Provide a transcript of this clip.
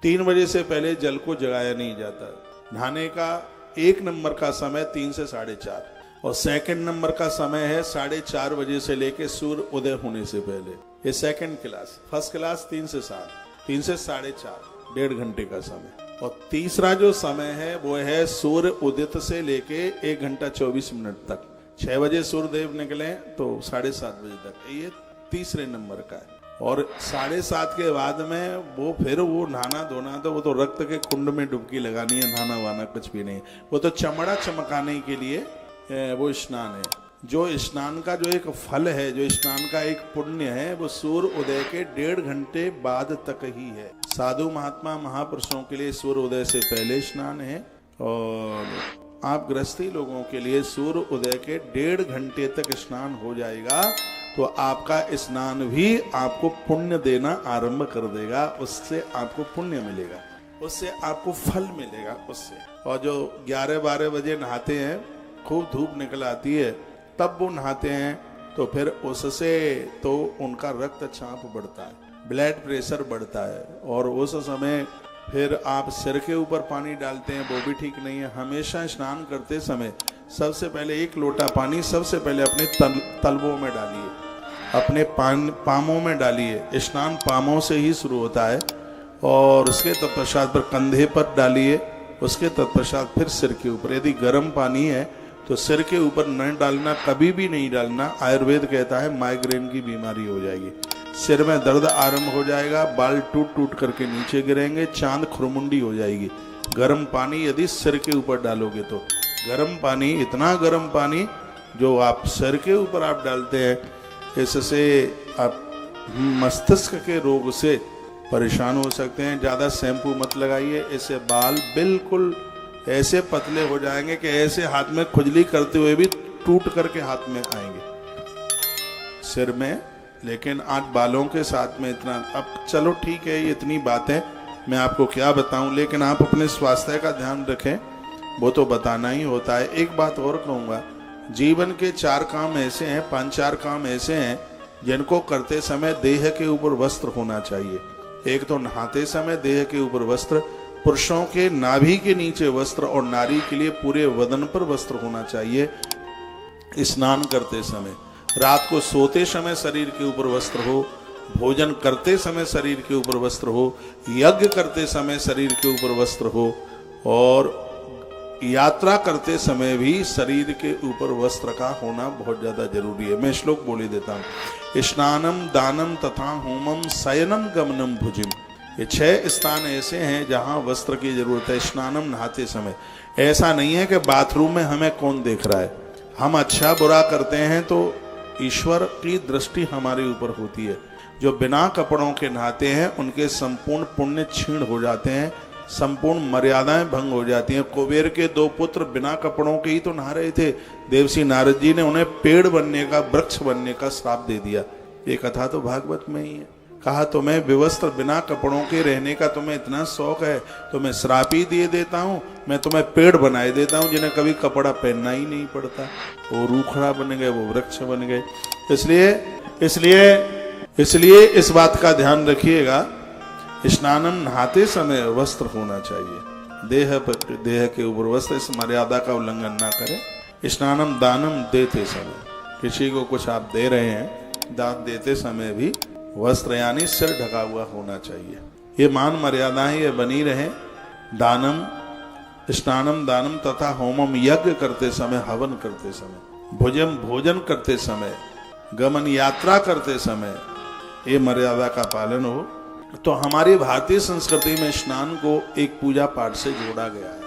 3 बजे से पहले जल को जगाया नहीं जाता। नहाने का 1 नंबर का समय 3 से 4:30 और सेकंड नंबर का समय है 4:30 बजे से लेके सूर्य उदय होने से पहले। ये सेकंड क्लास। फर्स्ट क्लास 3 से 7, 3 से 4:30, 1.5 घंटे का समय। और तीसरा जो समय है वो है सूर्य उदित से लेके 1 घंटा 24 मिनट तक। 6 बजे सूर्यदेव निकले तो 7:30 बजे तक, ये तीसरे नंबर का है। और 7:30 के बाद में वो फिर वो नहाना धोना, तो वो तो रक्त के कुंड में डुबकी लगानी है, नहाना वाना कुछ भी नहीं। वो तो चमड़ा चमकाने के लिए वो स्नान है। जो स्नान का जो एक फल है, जो स्नान का एक पुण्य है, वो सूर्य उदय के 1.5 घंटे बाद तक ही है। साधु महात्मा महापुरुषों के लिए सूर्य उदय से पहले स्नान है, और आप गृहस्थी लोगों के लिए सूर्य उदय के 1.5 घंटे तक स्नान हो जाएगा तो आपका स्नान भी आपको पुण्य देना आरंभ कर देगा। उससे आपको पुण्य मिलेगा, उससे आपको फल मिलेगा उससे। और जो 11-12 बजे नहाते हैं, खूब धूप निकल आती है, तब वो नहाते हैं, तो फिर उससे तो उनका रक्तचाप बढ़ता है, ब्लड प्रेशर बढ़ता है, और उस समय फिर आप सिर के ऊपर पानी डालते हैं, वो भी ठीक नहीं है। हमेशा स्नान करते समय सबसे पहले 1 लोटा पानी सबसे पहले अपने तलवों में डालिए, अपने पामों में डालिए। स्नान पामों से ही शुरू होता है, और उसके तत्पश्चात पर कंधे पर डालिए, उसके तत्पश्चात फिर सिर के ऊपर। यदि गर्म पानी है तो सिर के ऊपर न डालना, कभी भी नहीं डालना। आयुर्वेद कहता है माइग्रेन की बीमारी हो जाएगी, सिर में दर्द आरंभ हो जाएगा, बाल टूट टूट करके नीचे गिरेंगे, चांद खुरमुंडी हो जाएगी। गर्म पानी यदि सिर के ऊपर डालोगे तो, गर्म पानी, इतना गर्म पानी जो आप सिर के ऊपर आप डालते हैं, इससे आप मस्तिष्क के रोग से परेशान हो सकते हैं। ज़्यादा शैम्पू मत लगाइए, इससे बाल बिल्कुल ऐसे पतले हो जाएंगे कि ऐसे हाथ में खुजली करते हुए भी टूट करके हाथ में आएंगे सिर में। लेकिन आज बालों के साथ में इतना, अब चलो ठीक है, ये इतनी बातें मैं आपको क्या बताऊं, लेकिन आप अपने स्वास्थ्य का ध्यान रखें, वो तो बताना ही होता है। एक बात और कहूँगा, जीवन के 4 काम ऐसे हैं, 5-4 काम ऐसे हैं जिनको करते समय देह के ऊपर वस्त्र होना चाहिए। एक तो नहाते समय देह के ऊपर वस्त्र, पुरुषों के नाभि के नीचे वस्त्र, और नारी के लिए पूरे बदन पर वस्त्र होना चाहिए। स्नान करते समय, रात को सोते समय शरीर के ऊपर वस्त्र हो, भोजन करते समय शरीर के ऊपर वस्त्र हो, यज्ञ करते समय शरीर के ऊपर वस्त्र हो, और यात्रा करते समय भी शरीर के ऊपर वस्त्र का होना बहुत ज्यादा जरूरी है। मैं श्लोक बोली देता हूँ। स्नानम दानम तथा होमम शयनम गमनम भुजिम। ये 6 स्थान ऐसे हैं जहाँ वस्त्र की जरूरत है। स्नानम, नहाते समय। ऐसा नहीं है कि बाथरूम में हमें कौन देख रहा है, हम अच्छा बुरा करते हैं तो ईश्वर की दृष्टि हमारे ऊपर होती है। जो बिना कपड़ों के नहाते हैं उनके संपूर्ण पुण्य क्षीण हो जाते हैं, संपूर्ण मर्यादाएं भंग हो जाती हैं। कुबेर के 2 पुत्र बिना कपड़ों के ही तो नहा रहे थे। देवसी नारद जी ने उन्हें पेड़ बनने का, वृक्ष बनने का श्राप दे दिया। ये कथा तो भागवत में ही है। कहा तुम्हें विवस्त्र बिना कपड़ों के रहने का तुम्हें इतना शौक है तो मैं श्राप ही दे देता हूँ, मैं तुम्हें पेड़ बनाए देता हूँ जिन्हें कभी कपड़ा पहनना ही नहीं पड़ता। वो रूखड़ा बन गए, वो वृक्ष बन गए। इसलिए इस बात का ध्यान रखिएगा, स्नानम, नहाते समय वस्त्र होना चाहिए, देह के ऊपर वस्त्र। इस मर्यादा का उल्लंघन ना करें। स्नानम दानम, देते समय, किसी को कुछ आप दे रहे हैं, दान देते समय भी वस्त्र यानी सिर ढका हुआ होना चाहिए। ये मान मर्यादाएं ये बनी रहे। दानम, स्नानम दानम तथा होमम, यज्ञ करते समय, हवन करते समय, भुजम, भोजन करते समय, गमन, यात्रा करते समय, ये मर्यादा का पालन हो। तो हमारी भारतीय संस्कृति में स्नान को एक पूजा पाठ से जोड़ा गया है।